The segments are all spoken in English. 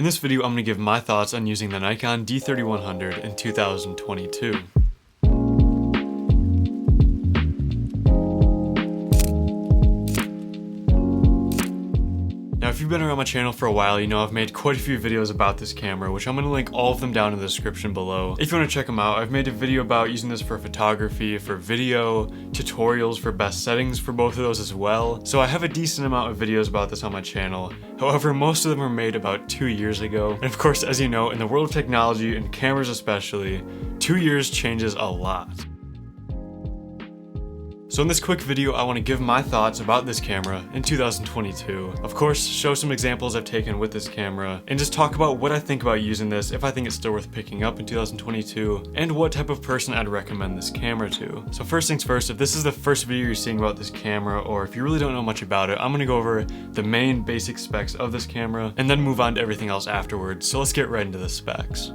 In this video, I'm going to give my thoughts on using the Nikon D3100 in 2022. Now, if you've been around my channel for a while, you know I've made quite a few videos about this camera, which I'm going to link all of them down in the description below. If you want to check them out, I've made a video about using this for photography, for video, tutorials for best settings for both of those as well. So I have a decent amount of videos about this on my channel. However, most of them were made about 2 years ago. And of course, as you know, in the world of technology and cameras especially, 2 years changes a lot. So in this quick video, I want to give my thoughts about this camera in 2022. Of course, show some examples I've taken with this camera, and just talk about what I think about using this, if I think it's still worth picking up in 2022, and what type of person I'd recommend this camera to. So first things first, if this is the first video you're seeing about this camera, or if you really don't know much about it, I'm going to go over the main basic specs of this camera, and then move on to everything else afterwards. So let's get right into the specs.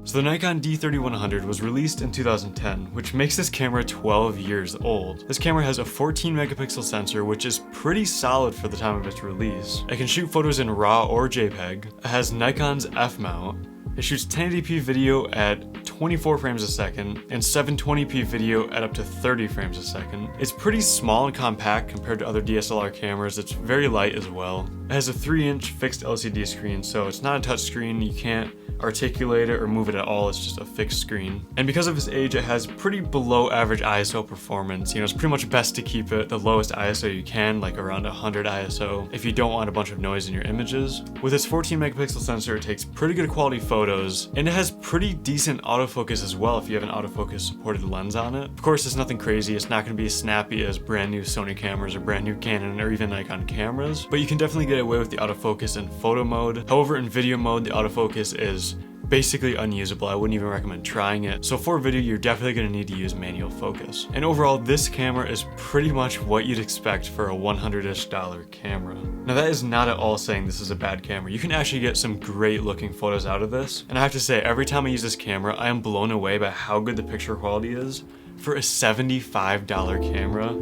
So the Nikon D3100 was released in 2010, which makes this camera 12 years old. This camera has a 14 megapixel sensor, which is pretty solid for the time of its release. It can shoot photos in RAW or JPEG. It has Nikon's f-mount. It shoots 1080p video at 24 frames a second and 720p video at up to 30 frames a second. It's pretty small and compact compared to other DSLR cameras. It's very light as well. It has a 3-inch fixed LCD screen, so it's not a touch screen. You can't articulate it or move it at all. It's just a fixed screen. And because of its age, it has pretty below average ISO performance. You know, it's pretty much best to keep it the lowest ISO you can, like around 100 ISO, if you don't want a bunch of noise in your images. With its 14 megapixel sensor, it takes pretty good quality photos, and it has pretty decent autofocus as well if you have an autofocus supported lens on it. Of course, it's nothing crazy. It's not going to be as snappy as brand new Sony cameras or brand new Canon or even Nikon cameras, but you can definitely get away with the autofocus in photo mode. However, in video mode, the autofocus is basically unusable. I wouldn't even recommend trying it. So for video, you're definitely going to need to use manual focus. And overall, this camera is pretty much what you'd expect for a $100-ish camera. Now that is not at all saying this is a bad camera. You can actually get some great looking photos out of this. And I have to say, every time I use this camera, I am blown away by how good the picture quality is for a $75 camera.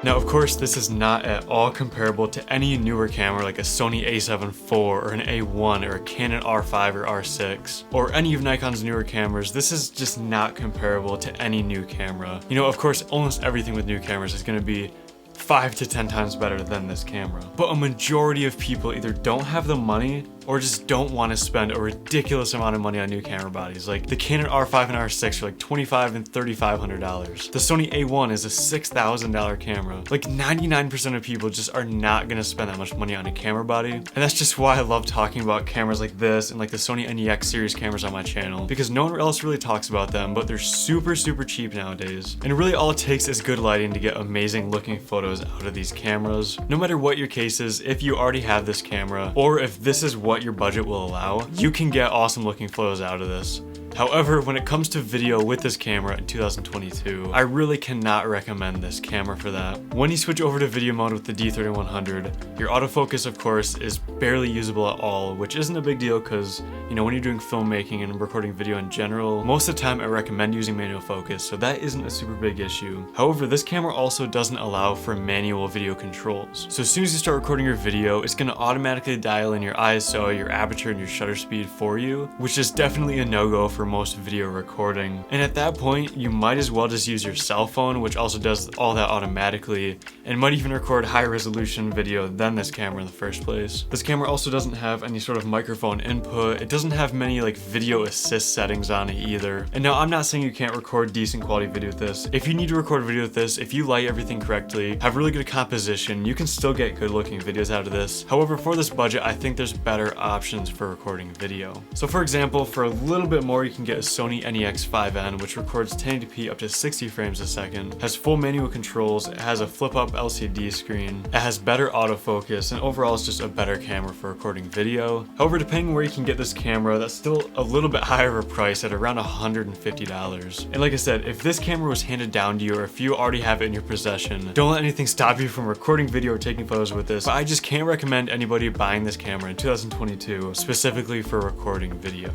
Now, of course, this is not at all comparable to any newer camera like a Sony a7 IV or an A1 or a Canon R5 or R6 or any of Nikon's newer cameras. This is just not comparable to any new camera. You know, of course, almost everything with new cameras is going to be 5 to 10 times better than this camera. But a majority of people either don't have the money or just don't want to spend a ridiculous amount of money on new camera bodies. Like the Canon R5 and R6 are like $2,500 and $3,500. The Sony A1 is a $6,000 camera. Like 99% of people just are not gonna spend that much money on a camera body. And that's just why I love talking about cameras like this and like the Sony NEX series cameras on my channel, because no one else really talks about them, but they're super cheap nowadays. And really all it takes is good lighting to get amazing looking photos out of these cameras. No matter what your case is, if you already have this camera, or if this is what your budget will allow, you can get awesome looking photos out of this. However, when it comes to video with this camera in 2022, I really cannot recommend this camera for that. When you switch over to video mode with the D3100, your autofocus, of course, is barely usable at all, which isn't a big deal because, you know, when you're doing filmmaking and recording video in general, most of the time I recommend using manual focus, so that isn't a super big issue. However, this camera also doesn't allow for manual video controls. So as soon as you start recording your video, it's going to automatically dial in your ISO, your aperture, and your shutter speed for you, which is definitely a no-go for most video recording. And at that point, you might as well just use your cell phone, which also does all that automatically, and might even record higher resolution video than this camera in the first place. This camera also doesn't have any sort of microphone input. It doesn't have many like video assist settings on it either. And now I'm not saying you can't record decent quality video with this. If you need to record video with this, if you light everything correctly, have really good composition, you can still get good looking videos out of this. However, for this budget, I think there's better options for recording video. So for example, for a little bit more, you can can get a Sony NEX-5N, which records 1080p up to 60 frames a second, has full manual controls, it has a flip-up LCD screen, it has better autofocus, and overall it's just a better camera for recording video. However, depending where you can get this camera, that's still a little bit higher of a price at around $150. And like I said, if this camera was handed down to you, or if you already have it in your possession, don't let anything stop you from recording video or taking photos with this. But I just can't recommend anybody buying this camera in 2022, specifically for recording video.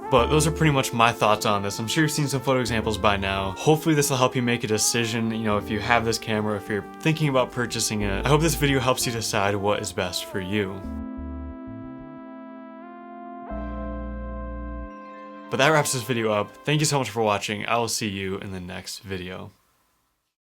But those are pretty much my thoughts on this. I'm sure you've seen some photo examples by now. Hopefully this will help you make a decision, if you have this camera, if you're thinking about purchasing it. I hope this video helps you decide what is best for you. But that wraps this video up. Thank you so much for watching. I will see you in the next video.